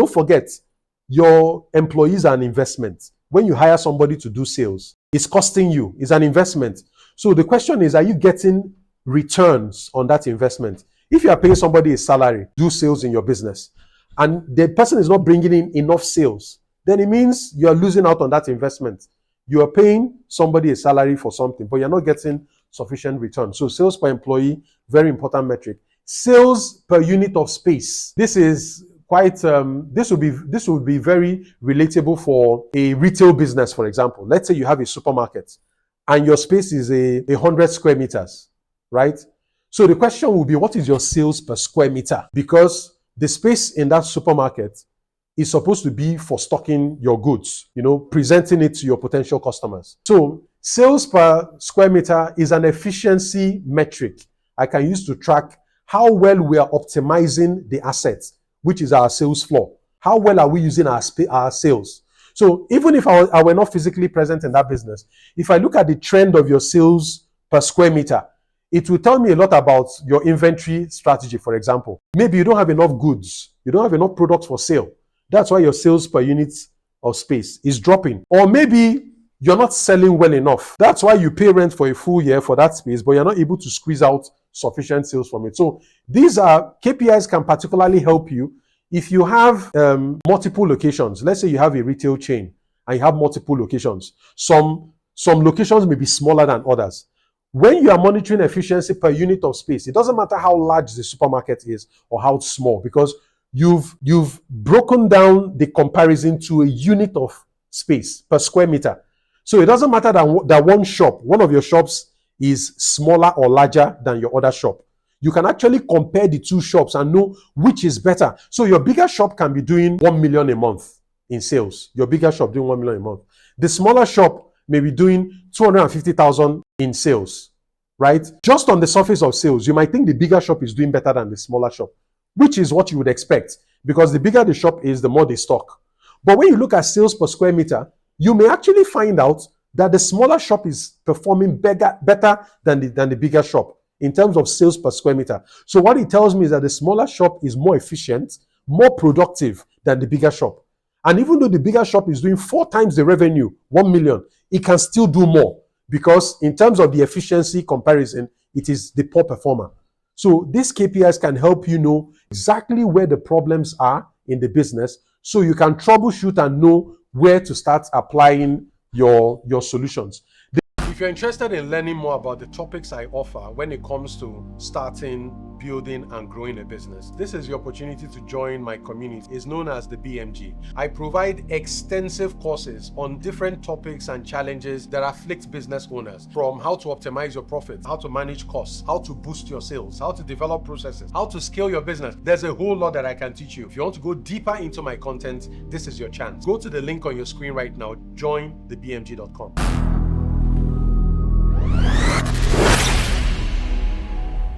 Don't forget, your employees are an investment. When you hire somebody to do sales, it's costing you, it's an investment. So the question is, are you getting returns on that investment? If you are paying somebody a salary, do sales in your business, and the person is not bringing in enough sales, then it means you are losing out on that investment. You are paying somebody a salary for something, but you're not getting sufficient return. So sales per employee, very important metric. Sales per unit of space. This is quite, this would be very relatable for a retail business, for example. Let's say you have a supermarket and your space is 100 square meters, right? So the question will be, what is your sales per square meter? Because the space in that supermarket is supposed to be for stocking your goods, presenting it to your potential customers. So sales per square meter is an efficiency metric I can use to track how well we are optimizing the assets, which is our sales floor. How well are we using our sales? So even if I were not physically present in that business, if I look at the trend of your sales per square meter, it will tell me a lot about your inventory strategy, for example. Maybe you don't have enough goods. You don't have enough products for sale. That's why your sales per unit of space is dropping. Or maybe you're not selling well enough. That's why you pay rent for a full year for that space, but you're not able to squeeze out sufficient sales from it. So these are KPIs can particularly help you if you have multiple locations. Let's say you have a retail chain and you have multiple locations. Some locations may be smaller than others. When you are monitoring efficiency per unit of space, it doesn't matter how large the supermarket is or how small, because you've broken down the comparison to a unit of space per square meter. So it doesn't matter that one of your shops is smaller or larger than your other shop. You can actually compare the two shops and know which is better. So your bigger shop can be doing 1 million a month in sales. Your bigger shop doing 1 million a month. The smaller shop may be doing 250,000 in sales, right? Just on the surface of sales, you might think the bigger shop is doing better than the smaller shop, which is what you would expect, because the bigger the shop is, the more they stock. But when you look at sales per square meter, you may actually find out that the smaller shop is performing better than the bigger shop in terms of sales per square meter. So what it tells me is that the smaller shop is more efficient, more productive than the bigger shop. And even though the bigger shop is doing 4 times the revenue, 1 million, it can still do more, because in terms of the efficiency comparison, it is the poor performer. So these KPIs can help you know exactly where the problems are in the business, so you can troubleshoot and know where to start applying your solutions. If you're interested in learning more about the topics I offer when it comes to starting, building, and growing a business, this is your opportunity to join my community. It's known as the BMG. I provide extensive courses on different topics and challenges that afflict business owners, from how to optimize your profits, how to manage costs, how to boost your sales, how to develop processes, how to scale your business. There's a whole lot that I can teach you. If you want to go deeper into my content, this is your chance. Go to the link on your screen right now, jointhebmg.com.